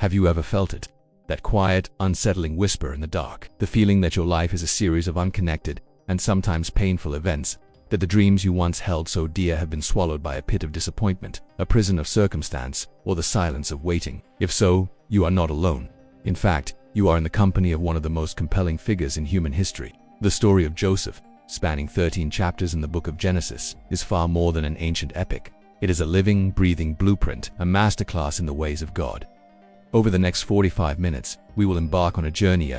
Have you ever felt it? That quiet, unsettling whisper in the dark. The feeling that your life is a series of unconnected and sometimes painful events, that the dreams you once held so dear have been swallowed by a pit of disappointment, a prison of circumstance, or the silence of waiting. If so, you are not alone. In fact, you are in the company of one of the most compelling figures in human history. The story of Joseph, spanning 13 chapters in the book of Genesis, is far more than an ancient epic. It is a living, breathing blueprint, a masterclass in the ways of God. Over the next 45 minutes, we will embark on a journey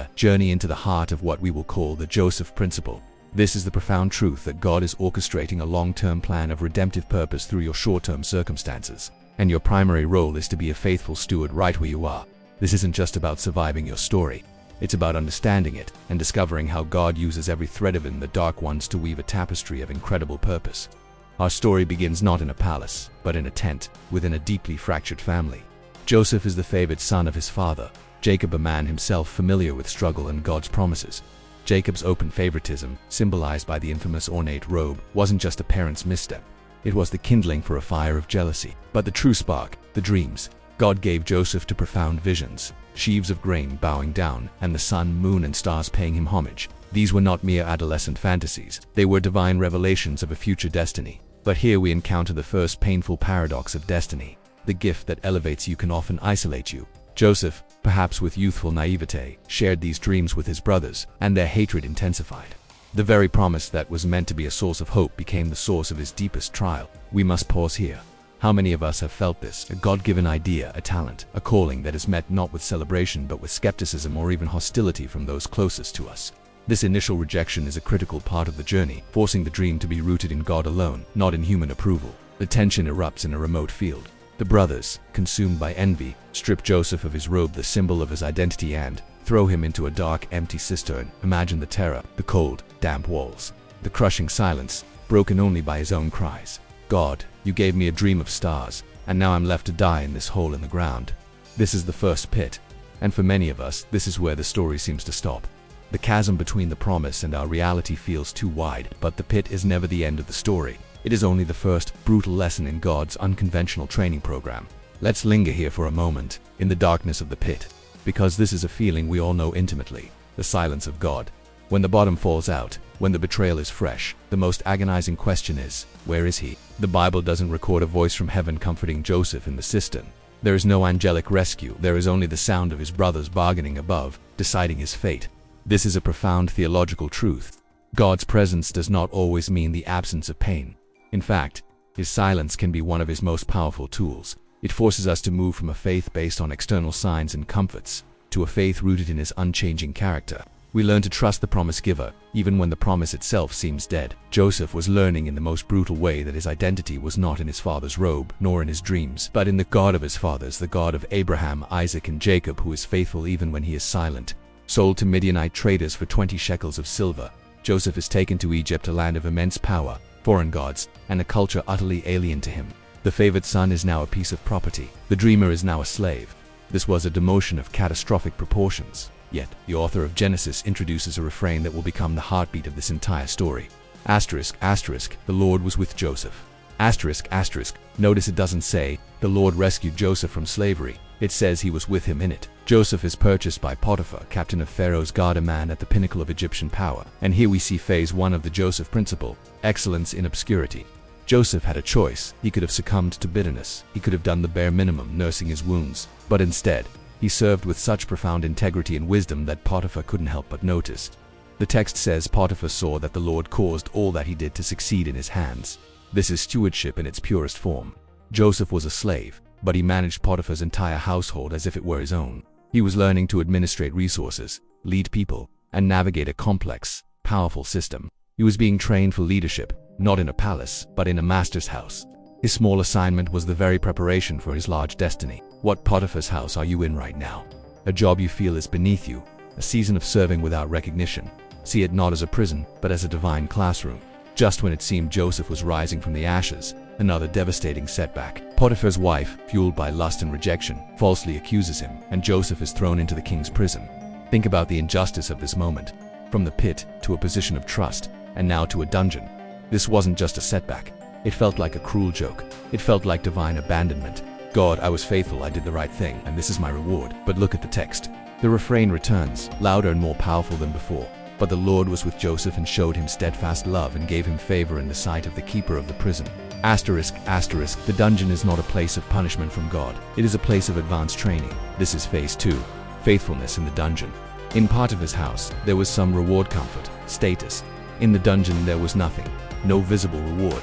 into the heart of what we will call the Joseph principle. This is the profound truth that God is orchestrating a long-term plan of redemptive purpose through your short-term circumstances, and your primary role is to be a faithful steward right where you are. This isn't just about surviving your story. It's about understanding it and discovering how God uses every thread of it in the dark ones to weave a tapestry of incredible purpose. Our story begins not in a palace, but in a tent, within a deeply fractured family. Joseph is the favored son of his father, Jacob, a man himself familiar with struggle and God's promises. Jacob's open favoritism, symbolized by the infamous ornate robe, wasn't just a parent's misstep. It was the kindling for a fire of jealousy. But the true spark, the dreams. God gave Joseph to profound visions, sheaves of grain bowing down, and the sun, moon, and stars paying him homage. These were not mere adolescent fantasies. They were divine revelations of a future destiny. But here we encounter the first painful paradox of destiny. The gift that elevates you can often isolate you. Joseph, perhaps with youthful naivete, shared these dreams with his brothers, and their hatred intensified. The very promise that was meant to be a source of hope became the source of his deepest trial. We must pause here. How many of us have felt this? A God-given idea, a talent, a calling that is met not with celebration but with skepticism or even hostility from those closest to us. This initial rejection is a critical part of the journey, forcing the dream to be rooted in God alone, not in human approval. The tension erupts in a remote field. The brothers, consumed by envy, strip Joseph of his robe, the symbol of his identity, and throw him into a dark, empty cistern. Imagine the terror, the cold, damp walls, the crushing silence, broken only by his own cries. God, you gave me a dream of stars, and now I'm left to die in this hole in the ground. This is the first pit, and for many of us, this is where the story seems to stop. The chasm between the promise and our reality feels too wide, but the pit is never the end of the story. It is only the first brutal lesson in God's unconventional training program. Let's linger here for a moment, in the darkness of the pit, because this is a feeling we all know intimately, the silence of God. When the bottom falls out, when the betrayal is fresh, the most agonizing question is, where is he? The Bible doesn't record a voice from heaven comforting Joseph in the cistern. There is no angelic rescue. There is only the sound of his brothers bargaining above, deciding his fate. This is a profound theological truth. God's presence does not always mean the absence of pain. In fact, his silence can be one of his most powerful tools. It forces us to move from a faith based on external signs and comforts to a faith rooted in his unchanging character. We learn to trust the promise giver, even when the promise itself seems dead. Joseph was learning in the most brutal way that his identity was not in his father's robe, nor in his dreams, but in the God of his fathers, the God of Abraham, Isaac, and Jacob, who is faithful even when he is silent. Sold to Midianite traders for 20 shekels of silver, Joseph is taken to Egypt, a land of immense power, foreign gods, and a culture utterly alien to him. The favored son is now a piece of property. The dreamer is now a slave. This was a demotion of catastrophic proportions. Yet, the author of Genesis introduces a refrain that will become the heartbeat of this entire story. Asterisk, asterisk, the Lord was with Joseph. Asterisk, asterisk, notice it doesn't say, the Lord rescued Joseph from slavery. It says he was with him in it. Joseph is purchased by Potiphar, captain of Pharaoh's guard, a man at the pinnacle of Egyptian power. And here we see phase 1 of the Joseph principle, excellence in obscurity. Joseph had a choice. He could have succumbed to bitterness. He could have done the bare minimum, nursing his wounds. But instead, he served with such profound integrity and wisdom that Potiphar couldn't help but notice. The text says Potiphar saw that the Lord caused all that he did to succeed in his hands. This is stewardship in its purest form. Joseph was a slave, but he managed Potiphar's entire household as if it were his own. He was learning to administrate resources, lead people, and navigate a complex, powerful system. He was being trained for leadership, not in a palace, but in a master's house. His small assignment was the very preparation for his large destiny. What Potiphar's house are you in right now? A job you feel is beneath you, a season of serving without recognition. See it not as a prison, but as a divine classroom. Just when it seemed Joseph was rising from the ashes, another devastating setback. Potiphar's wife, fueled by lust and rejection, falsely accuses him, and Joseph is thrown into the king's prison. Think about the injustice of this moment. From the pit to a position of trust, and now to a dungeon. This wasn't just a setback. It felt like a cruel joke. It felt like divine abandonment. God, I was faithful, I did the right thing, and this is my reward. But look at the text. The refrain returns, louder and more powerful than before. But the Lord was with Joseph and showed him steadfast love and gave him favor in the sight of the keeper of the prison. Asterisk, asterisk, the dungeon is not a place of punishment from God. It is a place of advanced training. This is phase 2, faithfulness in the dungeon. In part of his house, there was some reward, comfort, status. In the dungeon there was nothing, no visible reward,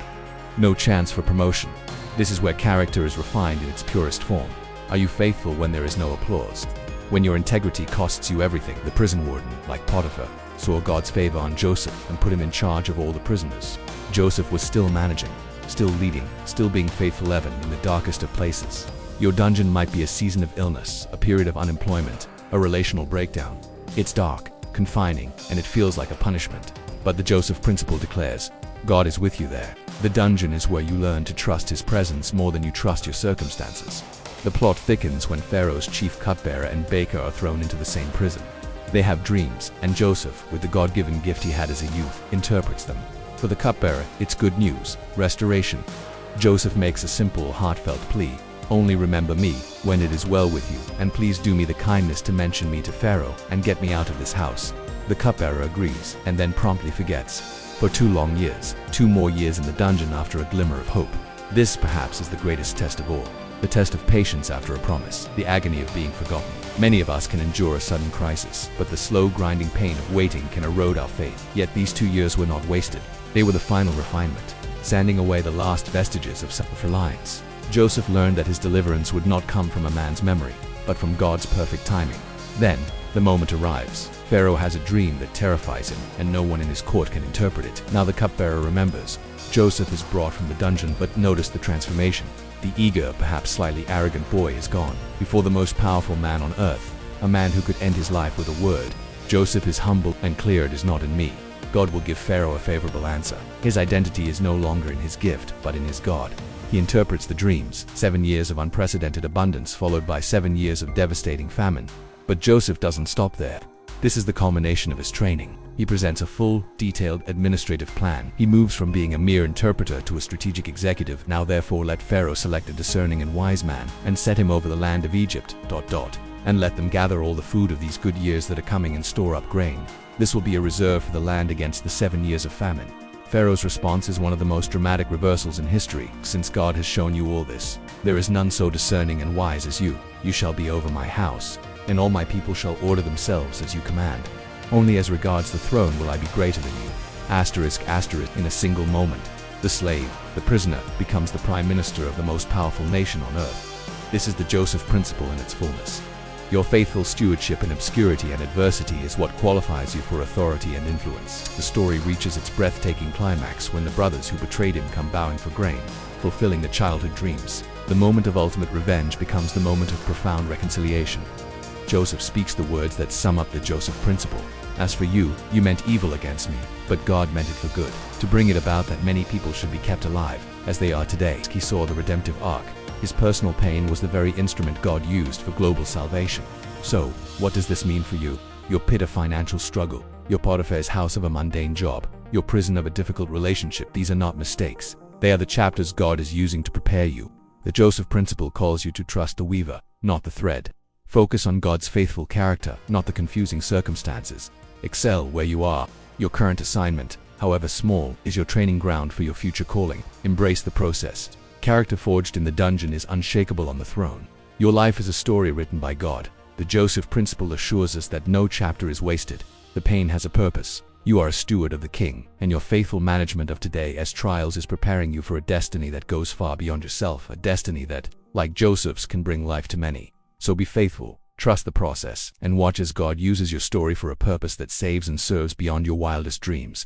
no chance for promotion. This is where character is refined in its purest form. Are you faithful when there is no applause? When your integrity costs you everything? The prison warden, like Potiphar, saw God's favor on Joseph and put him in charge of all the prisoners. Joseph was still managing, still leading, still being faithful even in the darkest of places. Your dungeon might be a season of illness, a period of unemployment, a relational breakdown. It's dark, confining, and it feels like a punishment. But the Joseph principle declares, God is with you there. The dungeon is where you learn to trust his presence more than you trust your circumstances. The plot thickens when Pharaoh's chief cupbearer and baker are thrown into the same prison. They have dreams, and Joseph, with the God-given gift he had as a youth, interprets them. For the cupbearer, it's good news, restoration. Joseph makes a simple, heartfelt plea. Only remember me when it is well with you, and please do me the kindness to mention me to Pharaoh and get me out of this house. The cupbearer agrees, and then promptly forgets. For 2 long years, 2 more years in the dungeon after a glimmer of hope. This perhaps is the greatest test of all. The test of patience after a promise, the agony of being forgotten. Many of us can endure a sudden crisis, but the slow grinding pain of waiting can erode our faith. Yet these 2 years were not wasted. They were the final refinement, sanding away the last vestiges of self-reliance. Joseph learned that his deliverance would not come from a man's memory, but from God's perfect timing. Then, the moment arrives. Pharaoh has a dream that terrifies him, and no one in his court can interpret it. Now the cupbearer remembers. Joseph is brought from the dungeon, but notice the transformation. The eager, perhaps slightly arrogant boy is gone. Before the most powerful man on earth, a man who could end his life with a word, Joseph is humble and clear, it is not in me. God will give Pharaoh a favorable answer. His identity is no longer in his gift, but in his God. He interprets the dreams, 7 years of unprecedented abundance followed by 7 years of devastating famine. But Joseph doesn't stop there. This is the culmination of his training. He presents a full, detailed administrative plan. He moves from being a mere interpreter to a strategic executive. Now therefore let Pharaoh select a discerning and wise man, and set him over the land of Egypt, and let them gather all the food of these good years that are coming and store up grain. This will be a reserve for the land against the 7 years of famine. Pharaoh's response is one of the most dramatic reversals in history, since God has shown you all this. There is none so discerning and wise as you. You shall be over my house, and all my people shall order themselves as you command. Only as regards the throne will I be greater than you. Asterisk, asterisk, in a single moment, the slave, the prisoner, becomes the prime minister of the most powerful nation on earth. This is the Joseph principle in its fullness. Your faithful stewardship in obscurity and adversity is what qualifies you for authority and influence. The story reaches its breathtaking climax when the brothers who betrayed him come bowing for grain, fulfilling the childhood dreams. The moment of ultimate revenge becomes the moment of profound reconciliation. Joseph speaks the words that sum up the Joseph principle. As for you, you meant evil against me, but God meant it for good, to bring it about that many people should be kept alive, as they are today. He saw the redemptive arc. His personal pain was the very instrument God used for global salvation. So, what does this mean for you? Your pit of financial struggle, your Potiphar's house of a mundane job, your prison of a difficult relationship, these are not mistakes. They are the chapters God is using to prepare you. The Joseph principle calls you to trust the weaver, not the thread. Focus on God's faithful character, not the confusing circumstances. Excel where you are. Your current assignment, however small, is your training ground for your future calling. Embrace the process. Character forged in the dungeon is unshakable on the throne. Your life is a story written by God. The Joseph principle assures us that no chapter is wasted. The pain has a purpose. You are a steward of the King, and your faithful management of today's trials is preparing you for a destiny that goes far beyond yourself, a destiny that, like Joseph's, can bring life to many. So be faithful, trust the process, and watch as God uses your story for a purpose that saves and serves beyond your wildest dreams.